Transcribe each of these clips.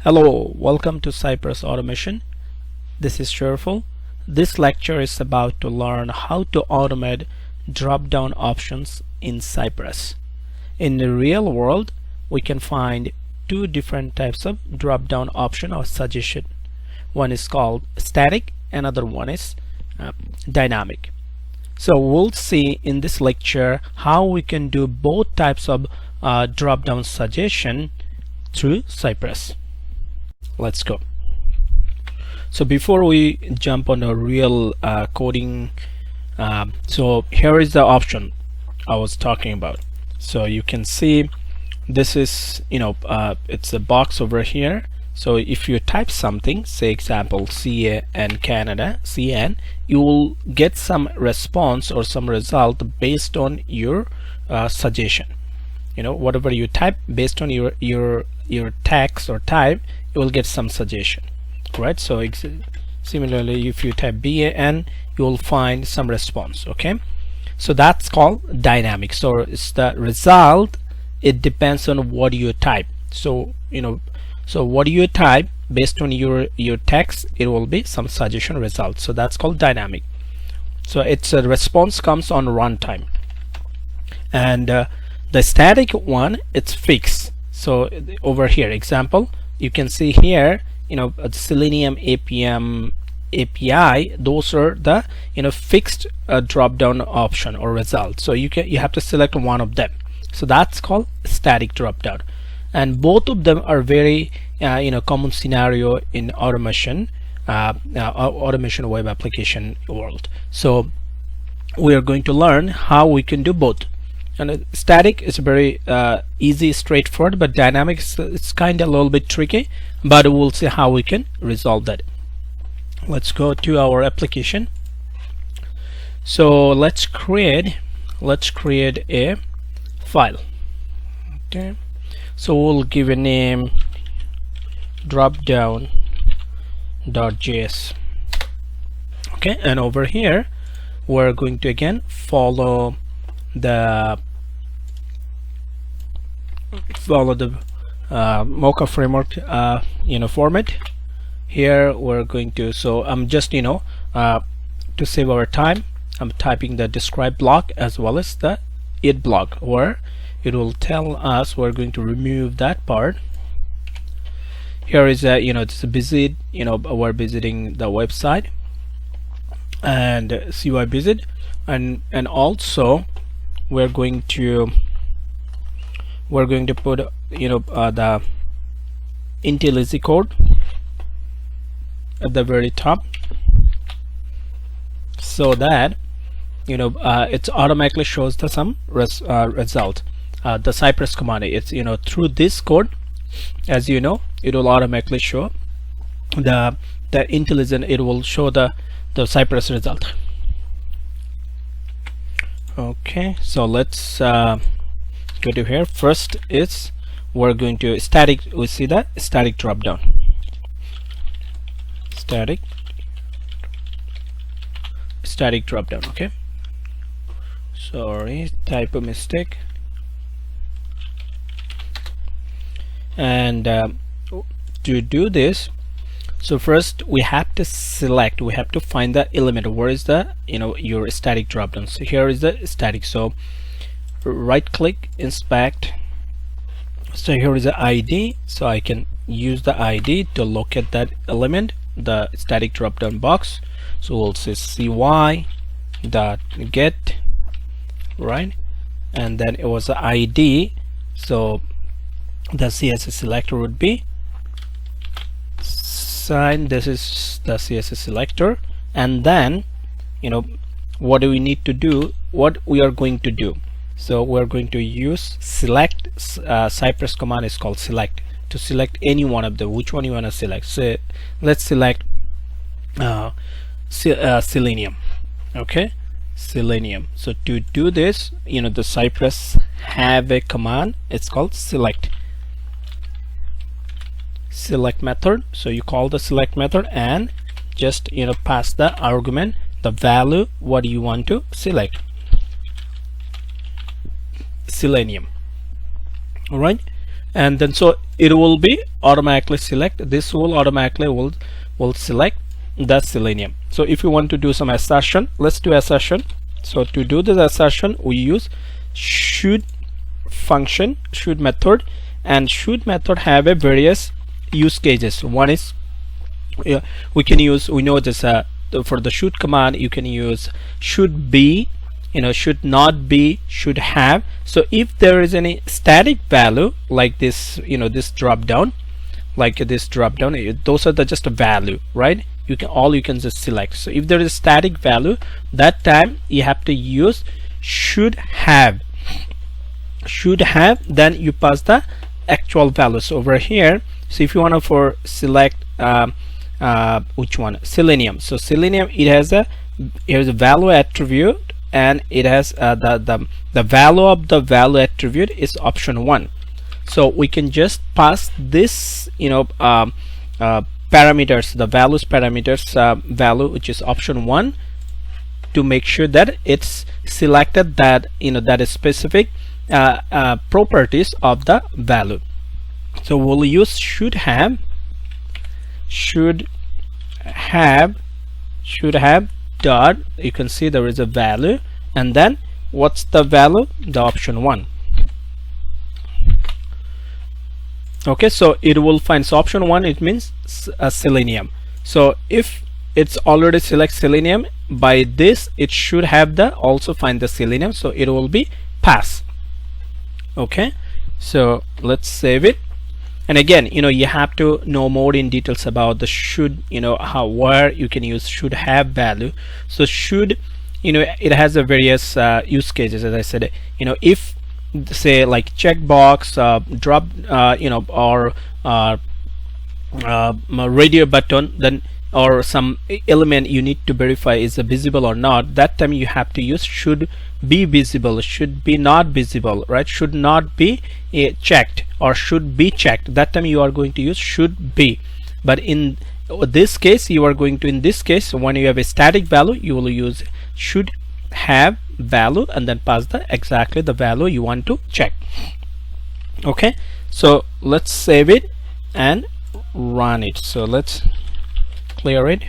Hello, welcome to Cypress Automation. This is Sherful. This lecture is about to learn how to automate drop-down options in Cypress. In the real world, we can find two different types of drop-down option or suggestion. One is called static, another one is dynamic. So we'll see in this lecture how we can do both types of drop-down suggestion through Cypress. Let's go. So before we jump on a real coding, so here is the option I was talking about. So you can see this is, it's a box over here. So if you type something, say example CA and Canada, CN, you will get some response or some result based on your suggestion. Whatever you type based on your text or type, you will get some suggestion, right? So similarly, if you type BAN, you will find some response. Okay, so that's called dynamic. So it's the result, it depends on what you type. So so what you type based on your text, it will be some suggestion result. So that's called dynamic. So it's a response comes on runtime. And the static one, it's fixed. So over here, example, you can see here, Selenium API, those are the fixed drop down option or result. So you have to select one of them. So that's called static drop down, and both of them are very common scenario in automation web application world. So we are going to learn how we can do both. And static is very easy, straightforward, but dynamic it's kind of a little bit tricky, but we'll see how we can resolve that. Let's go to our application. So let's create a file. Okay, so we'll give a name dropdown.js. okay, and over here we're going to again follow the Mocha framework format. Here we're going to, so I'm just to save our time, I'm typing the describe block as well as the it block, where it will tell us we're going to remove that part. Here is a it's a visit, we're visiting the website and CY visit, and also we're going to put the IntelliJ code at the very top, so that it automatically shows the some result. The Cypress command, it's through this code, as it will automatically show the IntelliJ, it will show the Cypress result. Okay, so let's go to here. First is we're going to static, we see that static drop down, static drop down. Okay, sorry, typo mistake. And to do this, so first we have to select, we have to find the element. Where is the your static drop down? So here is the static. So right click, inspect. So here is the ID, so I can use the ID to locate that element, the static drop down box. So we'll say cy dot get, right, and then it was the ID. So the CSS selector would be sign, this is the CSS selector, and then what do we need to do, what we are going to do. So we're going to use select, Cypress command is called select, to select any one of them, which one you want to select. So let's select Selenium. Okay, Selenium. So to do this, the Cypress have a command, it's called select method. So you call the select method and just pass the argument, the value what you want to select. Selenium. All right, and then so it will be automatically select, this will automatically will select the selenium. So if you want to do some assertion, let's do assertion. So to do this assertion, we use should function, should method, and should method have a various use cases. One is we can use, we know this for the should command you can use should be, should not be, should have. So if there is any static value like this, this drop down, like this drop down, those are the just a value, right? You can just select. So if there is a static value, that time you have to use should have, then you pass the actual values over here. So if you want to for select which one, selenium, so selenium, it has a value attribute, and it has the value of the value attribute is option 1. So we can just pass this parameters, the values parameters value, which is option 1, to make sure that it's selected that that is specific properties of the value. So we'll use should have dot, you can see there is a value, and then what's the value, the option 1. Okay, so it will find, so option 1, it means selenium. So if it's already select selenium, by this it should have the also find the selenium, so it will be pass. Okay, so let's save it. And again, you have to know more in details about the should, how, where you can use should have value. So should, it has a various use cases, as I said. If say like checkbox, drop, or radio button, then or some element you need to verify is visible or not, that time you have to use should be visible, should be not visible, right? Should not be checked, or should be checked, that time you are going to use should be. But in this case, you are going to, in this case, when you have a static value, you will use should have value and then pass the exactly the value you want to check. Okay, so let's save it and run it. So let's clear it,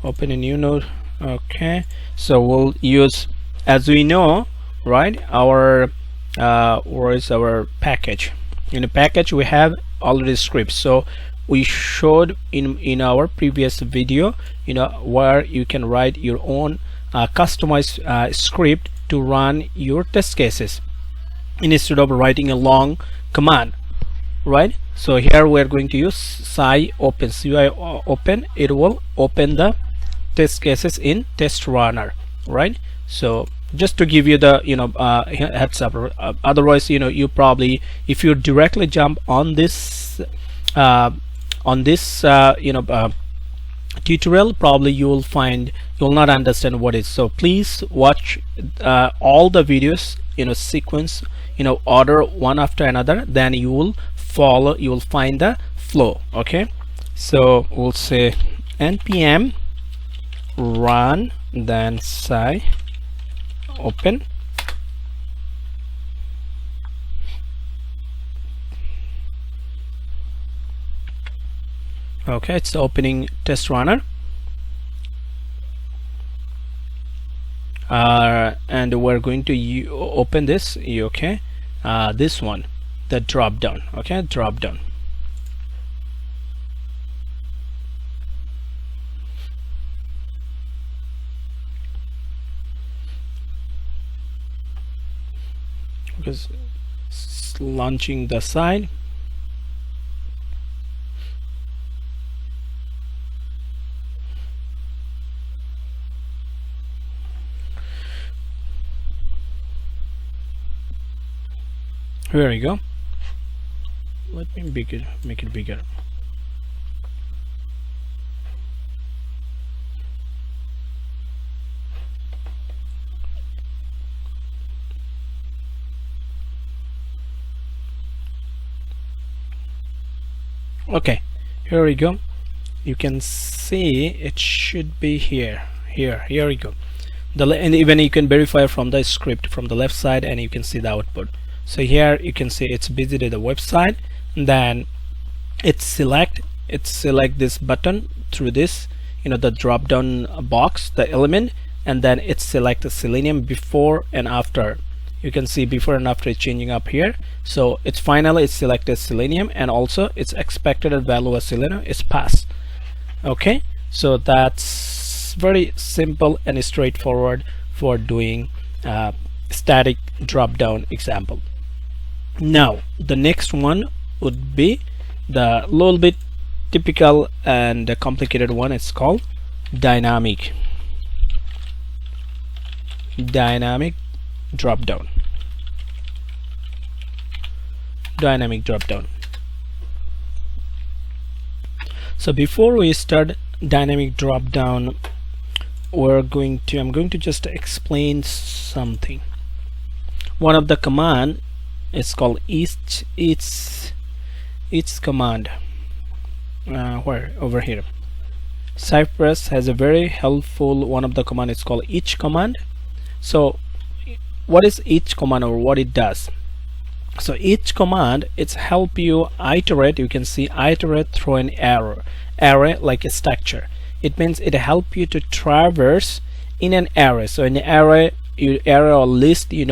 open a new node. Okay, so we'll use, as we know, right, our where is our package? In the package we have already scripts. So we showed in our previous video, where you can write your own customized script to run your test cases instead of writing a long command, right? So here we're going to use CI open, it will open the test cases in test runner, right? So just to give you the heads up, otherwise you probably, if you directly jump on this tutorial, probably you will not understand what is. So please watch all the videos sequence, order one after another, then you will follow, you will find the flow. Okay, so we'll say npm run, then CI open. Okay, it's opening test runner, and we're going to open this. Okay, this one, the drop down. Okay, drop down. Because it's launching the side. Here we go. Let me make it bigger. Okay, here we go. You can see it should be here we go. And even you can verify from the script from the left side, and you can see the output. So here you can see it's visited the website, and then it's select this button through this, the drop down box, the element, and then it's select the selenium before and after. You can see before and after it's changing up here. So it's finally it's selected selenium, and also its expected value of selenium is passed. Okay, so that's very simple and straightforward for doing static drop down example. Now the next one would be the little bit typical and complicated one. It's called dynamic drop down. So before we start dynamic drop down, I'm going to just explain something. One of the command is called each command. Where? Over here. Cypress has a very helpful one of the command. It's called each command. So what is each command, or what it does? So each command, it's help you iterate. You can see iterate through an array like a structure. It means it help you to traverse in an array. So in an array or list, it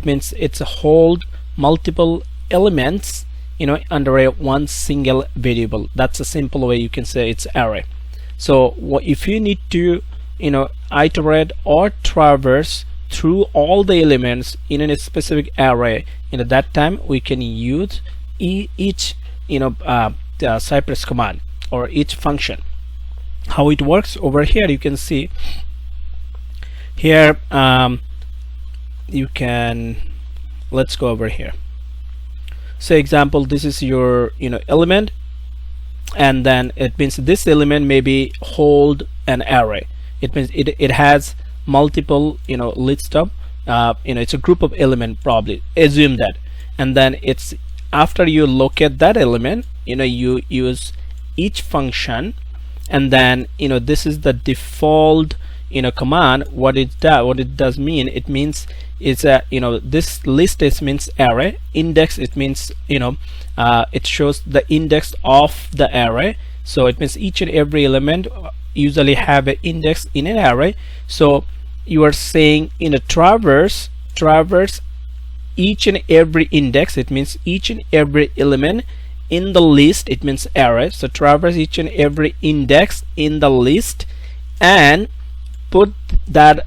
means it's a hold multiple elements under a one single variable. That's a simple way you can say it's array. So if you need to iterate or traverse through all the elements in a specific array, that time we can use each Cypress command or each function. How it works over here, you can see here. Let's go over here. So example, this is your element, and then it means this element maybe hold an array. It means it has multiple list of it's a group of element, probably assume that, and then it's after you locate that element, you use each function, and then this is the default command. What it does mean, it means it's a this list means array, index it means it shows the index of the array. So it means each and every element usually have an index in an array. So you are saying in a traverse each and every index, it means each and every element in the list, it means array. So traverse each and every index in the list, and put that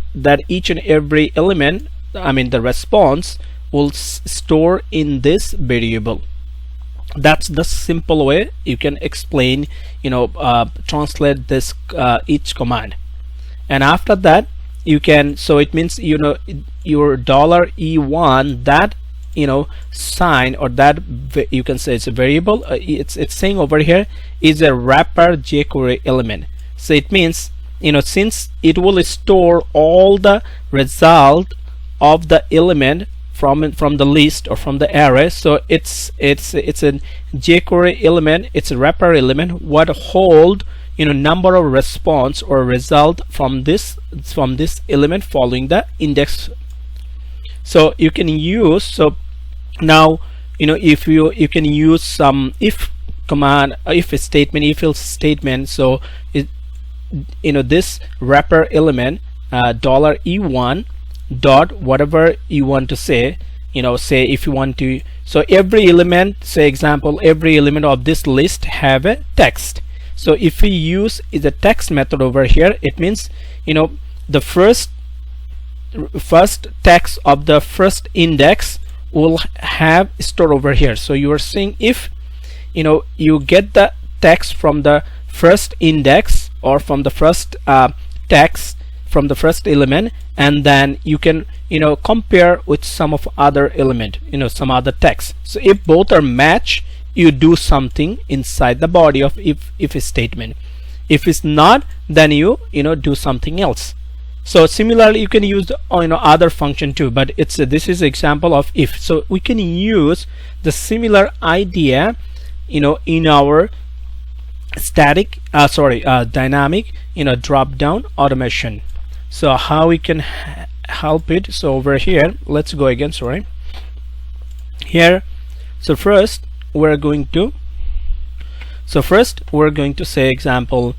each and every element, the response will store in this variable. That's the simple way you can explain, translate this each command. And after that you can, so it means your $E1, that sign, or that you can say it's a variable, it's saying over here is a wrapper jQuery element. So it means since it will store all the result of the element from the list or from the array, so it's a jQuery element, it's a wrapper element what hold number of response or result from this element following the index. So you can use, so now if you can use some if command, if statement, if else statement. So this wrapper element $E1 dot whatever you want to say, say if you want to, so every element, say example, every element of this list have a text. So if we use the text method over here, it means the first text of the first index will have stored over here. So you are saying if you get the text from the first index or from the first text from the first element, and then you can compare with some of other element, some other text. So if both are match, you do something inside the body of if statement. If it's not, then you do something else. So similarly you can use other function too, but this is example of if. So we can use the similar idea in our static dynamic drop down automation. So how we can help it. So over here, let's go again, sorry, here. So first we're going to say example,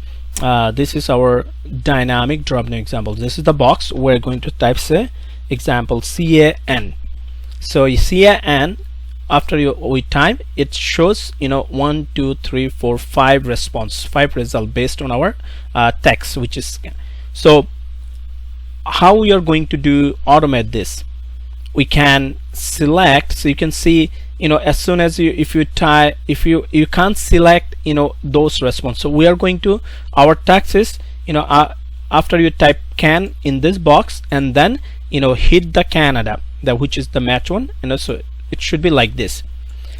this is our dynamic drop-down example. This is the box. We're going to type say example CAN. So CAN, after we type, it shows 1 2 3 4 5 response, 5 result based on our text, which is. So how we are going to automate this? We can select. So you can see, as soon as if you can't select those response. So we are going to, our text is after you type can in this box, and then hit the Canada, which is the match one, so it should be like this.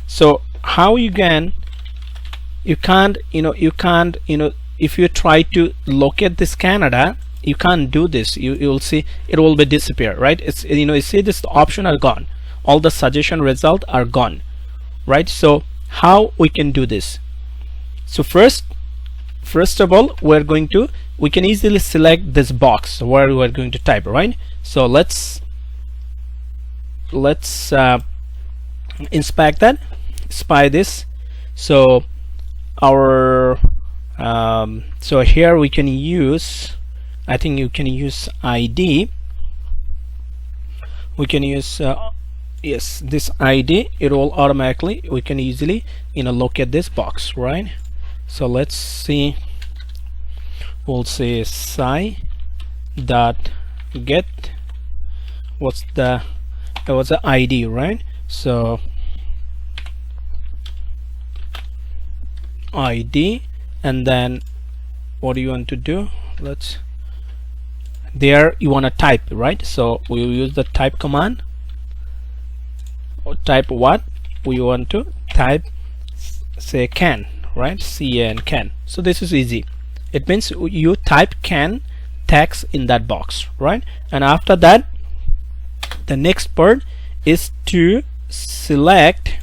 So how you can't if you try to locate this Canada, you can't do this. You'll see it will be disappear, right? It's you see this option are gone, all the suggestion result are gone, right? So how we can do this? So first of all, we can easily select this box where we're going to type, right? So let's inspect that, spy this. So our so here we can use, I think you can use ID. We can use yes, this ID. It will automatically, we can easily locate this box, right? So let's see. We'll say dot get, what's the ID, right? So ID, and then what do you want to do? Let's, there you want to type, right? So we will use the type command, or type what we want to type, say can, right? can. So this is easy. It means you type can text in that box, right? And after that, the next part is to select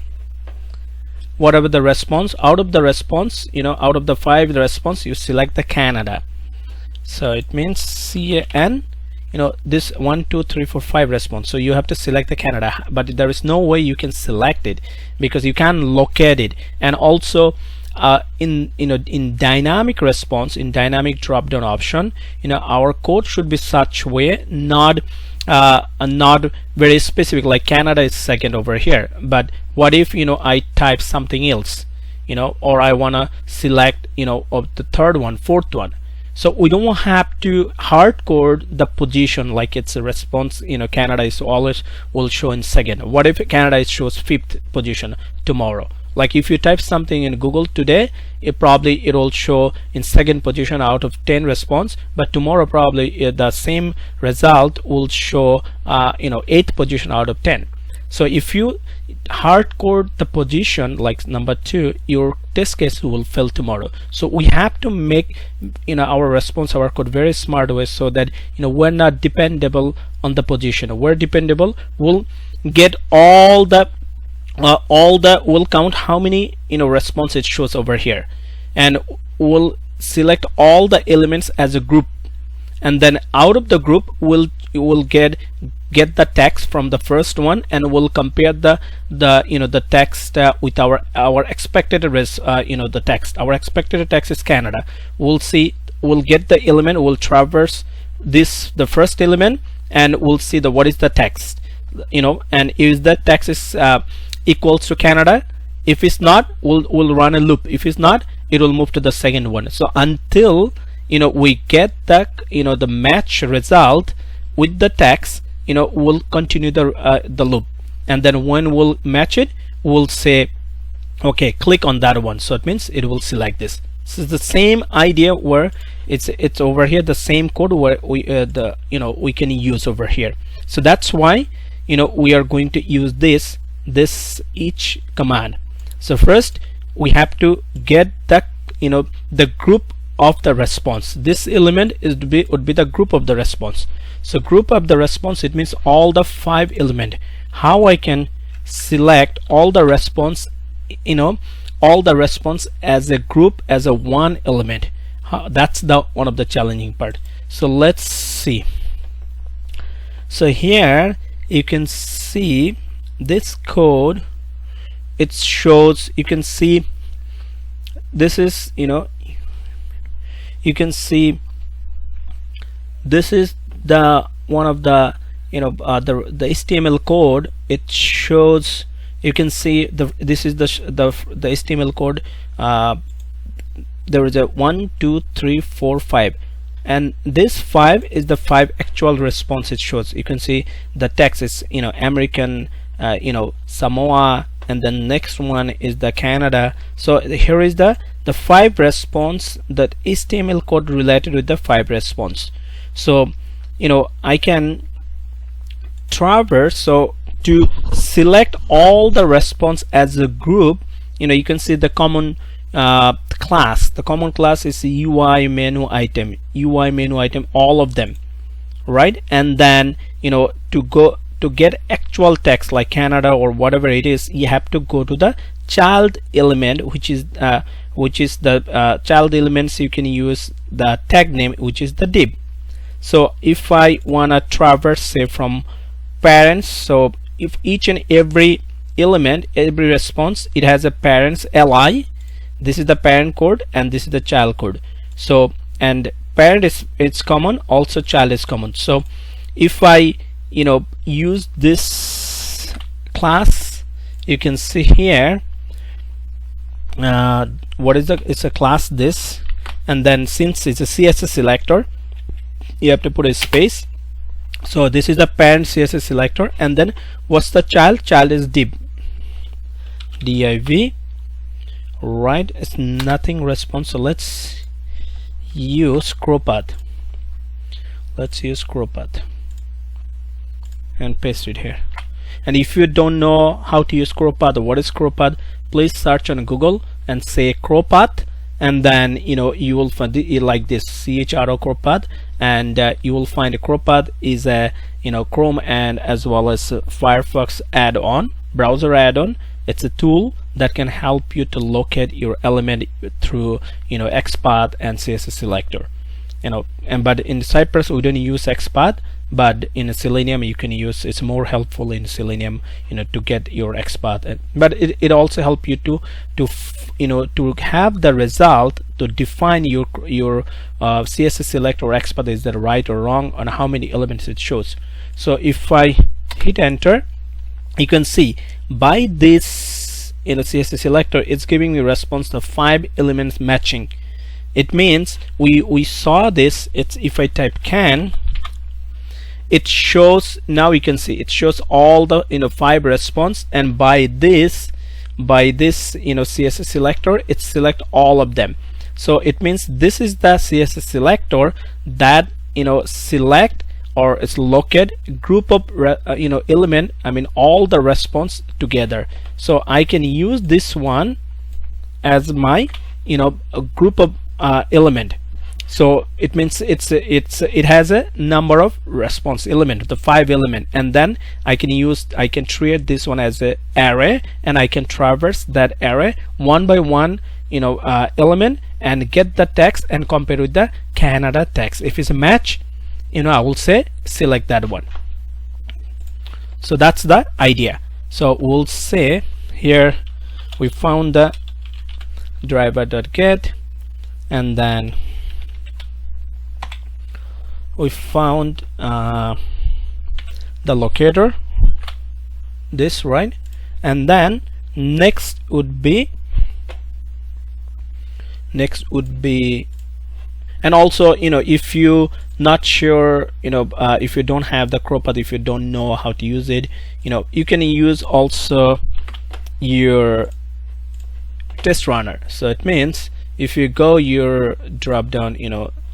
whatever the response. Out of the response, out of the 5 response, you select the Canada. So it means CAN, this 1 2 3 4 5 response. So you have to select the Canada, but there is no way you can select it because you can't locate it. And also in dynamic response, in dynamic drop down option, our code should be such way, not very specific, like Canada is second over here. But what if I type something else, or I want to select of the third one, fourth one? So we don't have to hard code the position like it's a response. Canada is always will show in second. What if Canada shows 5th position tomorrow? Like if you type something in Google today, it will show in 2nd position out of 10 response, but tomorrow probably the same result will show 8th position out of 10. So if you hard code the position like number 2, your test case will fail tomorrow. So we have to make our response, our code very smart way, so that we're not dependable on the position. We're dependable. We'll get all the will count how many response it shows over here, and we'll select all the elements as a group, and then out of the group we'll get the text from the first one, and we'll compare the text with our expected the text. Our expected text is Canada. We'll get the element, we'll traverse the first element, and we'll see what is the text, and is the text is equals to Canada. If it's not, we'll run a loop. If it's not, it will move to the second one. So until we get the match result with the text, we'll continue the loop, and then when we'll match it, we'll say okay, click on that one. So it means it will select this. This is the same idea where it's over here, the same code where we can use over here. So that's why we are going to use this each command. So first we have to get the group of the response. This element would be the group of the response. So group of the response, it means all the 5 element. How I can select all the response, all the response as a group, as a one element? That's one of the challenging part. So let's see. So here you can see this code. It shows, you can see this is, you can see this is the one of the the HTML code. It shows, you can see this is the HTML code. There is a 1 2 3 4 5, and this 5 is the 5 actual response it shows. You can see the text is American, Samoa, and the next one is the Canada. So here is the 5 response, that HTML code related with the 5 response. So I can traverse, so to select all the response as a group. You can see the common class. The common class is UI menu item, all of them, right? And then to get actual text like Canada or whatever it is, you have to go to the child element, which is the child elements. You can use the tag name, which is the div. So if I wanna traverse, say, from parents, so if each and every element, every response, it has a parents li, this is the parent code and this is the child code. So, and parent is, it's common, also child is common. So if I use this class, you can see here what is it's a class this, and then since it's a CSS selector, you have to put a space. So this is the parent CSS selector, and then what's the child is div, right? It's nothing response. So let's use scroll path. And paste it here. And if you don't know how to use scroll path or what is scroll path, please search on Google and say scroll path, and then you will find it like this, chro scroll path, and you will find a scroll path is a Chrome and as well as Firefox add-on, browser add-on. It's a tool that can help you to locate your element through XPath and CSS selector. But in Cypress we don't use XPath, but in Selenium you can use, it's more helpful in Selenium to get your XPath. But it also help you to have the result to define your CSS selector or XPath is that right or wrong on how many elements it shows. So if I hit enter, you can see by this CSS selector, it's giving me response to 5 elements matching. It means we saw this. It's, if I type can, it shows, now you can see it shows all the 5 response, and by this CSS selector, it select all of them. So it means this is the CSS selector that select or it's locate group of element, all the response together. So I can use this one as my a group of element. So it means it has a number of response element, the 5 element, and then I can treat this one as a array, and I can traverse that array one by one element and get the text and compare with the Canada text. If it's a match, I will say select that one. So that's the idea. So we'll say here we found the driver.get, and then we found the locator, this, right? And then next would be, and also if you not sure, if you don't have the scroll path, if you don't know how to use it, you can use also your test runner. So it means if you go your drop down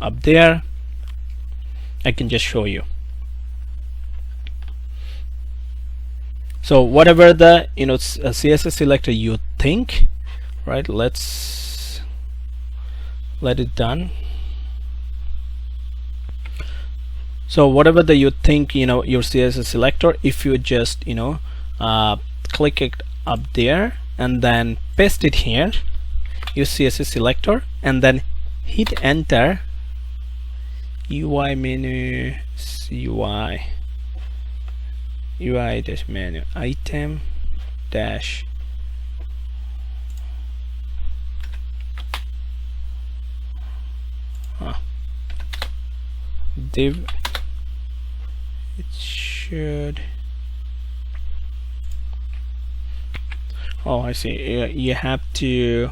up there, I can just show you. So whatever the CSS selector you think, right? Let's let it done. So whatever that you think your CSS selector, if you just click it up there and then paste it here, your CSS selector, and then hit enter, UI menu, UI, UI dash menu item dash div. It should, oh I see, you have to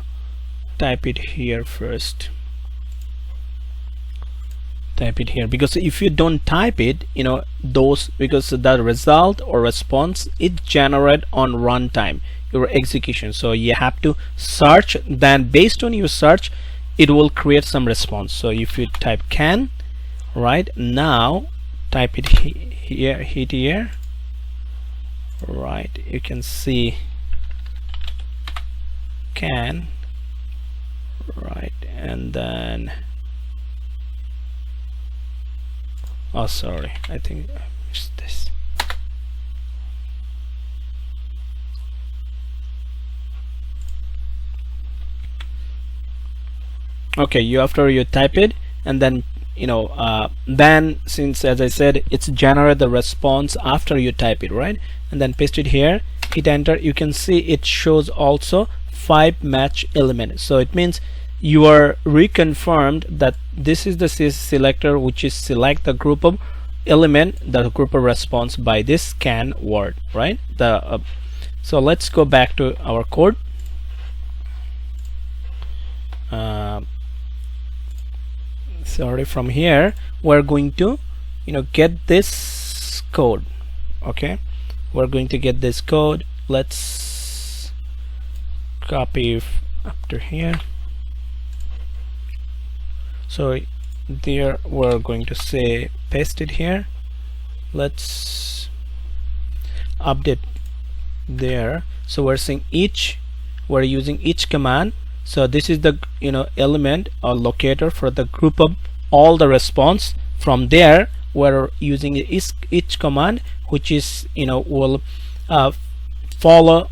type it here first. Type it here, because if you don't type it, you know, those, because the result or response it generate on runtime, your execution. So you have to search, then based on your search it will create some response. So if you type can, right now type it here, hit here, right, you can see can, right, and then, oh sorry, I think I missed this. Okay, you, after you type it, and then you know, then since as I said it's generate the response after you type it, right, and then paste it here, hit enter. You can see it shows also 5 match elements. So it means you are reconfirmed that this is the selector which is select the group of element, the group of response by this can word, right? The so let's go back to our code. Sorry, from here we're going to, you know, get this code. Okay, we're going to get this code. Let's copy up to here. So there we're going to say paste it here. Let's update there. So we're saying each, we're using each command. So this is the, you know, element or locator for the group of all the response. From there we're using each command which is, you know, will follow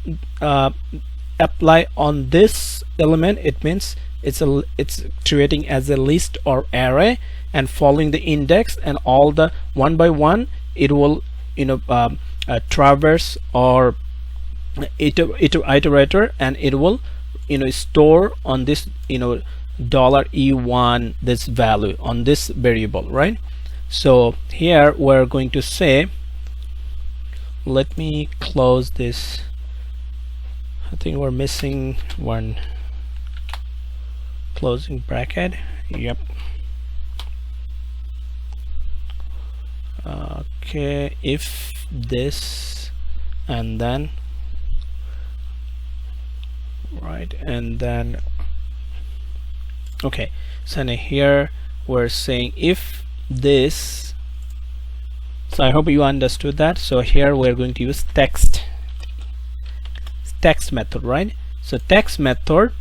apply on this element. It means it's creating as a list or array and following the index, and all the one by one it will, you know, traverse or iterator, and it will, you know, store on this, you know, $E1 this value on this variable, right? So here we're going to say, let me close this. I think we're missing one closing bracket. Yep. Okay, if this, and then, right, and then, okay, so now here we're saying if this. So I hope you understood that. So here we're going to use text method, right? So text method,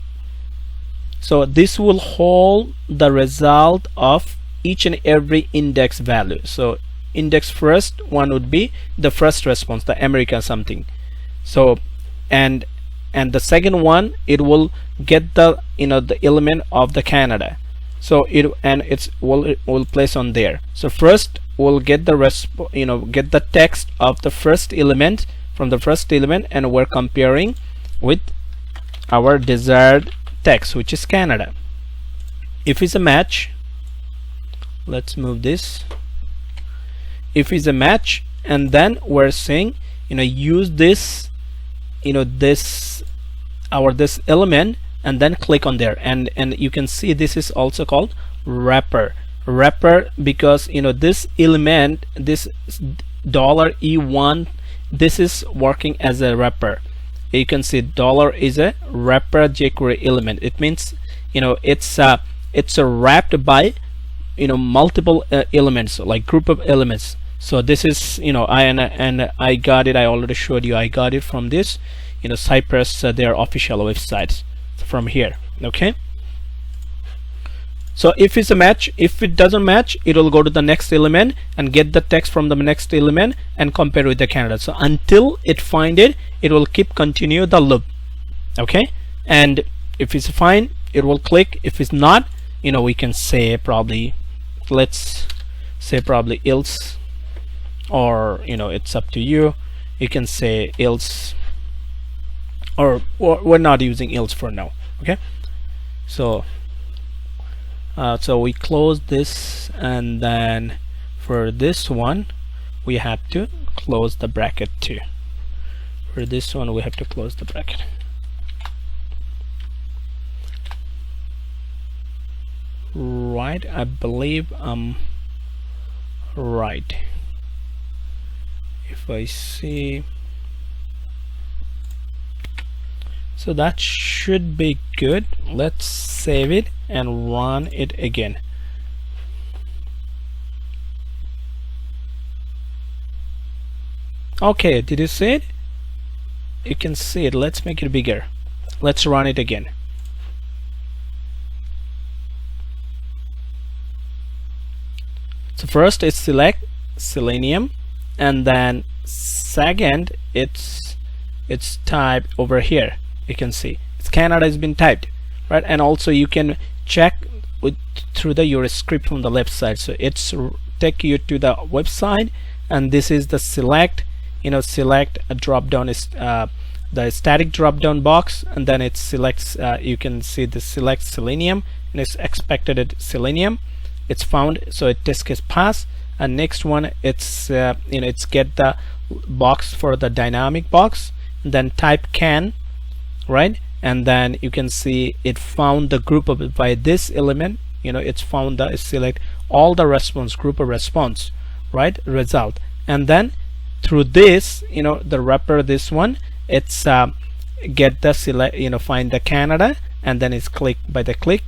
so this will hold the result of each and every index value. So index first one would be the first response, the America something. So and the second one, it will get the, you know, the element of the Canada. So it will place on there. So first we'll get the you know, get the text of the first element from the first element, and we're comparing with our desired text, which is Canada. If it's a match, let's move this. If it's a match, and then we're saying, you know, use this, you know, this element, and then click on there, and you can see this is also called wrapper because, you know, this element, this $E1, this is working as a wrapper. You can see dollar is a wrapper jQuery element. It means, you know, it's wrapped by, you know, multiple elements, like group of elements. So this is, you know, I got it, I already showed you, I got it from this, you know, Cypress, their official websites, from here. Okay, so if it's a match, if it doesn't match, it will go to the next element and get the text from the next element and compare with the Canada. So until it find it, it will keep continue the loop. Okay, and if it's fine, it will click. If it's not, you know, we can say probably, let's say probably else, or, you know, it's up to you. you can say else, or we're not using else for now. Okay, so so we close this, and then for this one we have to close the bracket too. For this one we have to close the bracket. Right, I believe I'm right. If I see, so that should be good. Let's save it and run it again. Okay, did you see it? You can see it. Let's make it bigger. Let's run it again. So first it's select Selenium, and then second it's typed over here. You can see it's Canada has been typed, right? And also you can check through your script from the left side. So it's take you to the website, and this is the select, select a drop down is the static drop down box, and then it selects you can see the select Selenium, and it's expected Selenium. It's found, so it test case pass. And next one, it's it's get the box for the dynamic box, and then type can, right? And then you can see it found the group of by this element. It's found the select all the response group of response, right? Result. And then through this, the wrapper, this one, it's get the select, find the Canada, and then it's click by the click,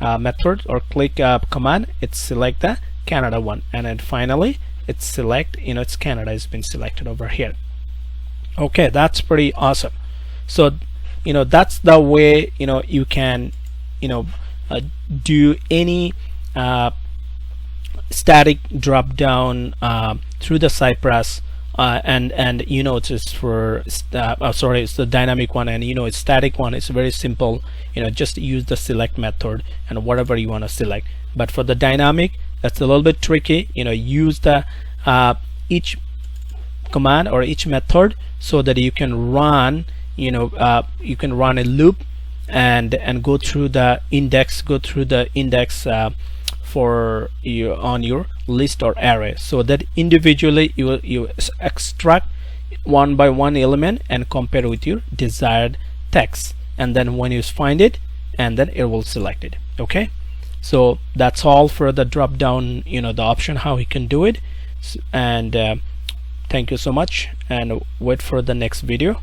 method or click command, it's select the Canada one, and then finally it's select, it's Canada has been selected over here. Okay, that's pretty awesome. So that's the way you can do any static drop down through the Cypress, and it's just for sorry, it's the dynamic one, and it's static one. It's very simple. Just use the select method and whatever you want to select. But for the dynamic, that's a little bit tricky. Use the each command or each method so that you can run you can run a loop and go through the index, for you on your list or array, so that individually you extract one by one element and compare with your desired text, and then when you find it, and then it will select it. Okay, so that's all for the drop down, the option how you can do it. And thank you so much, and wait for the next video.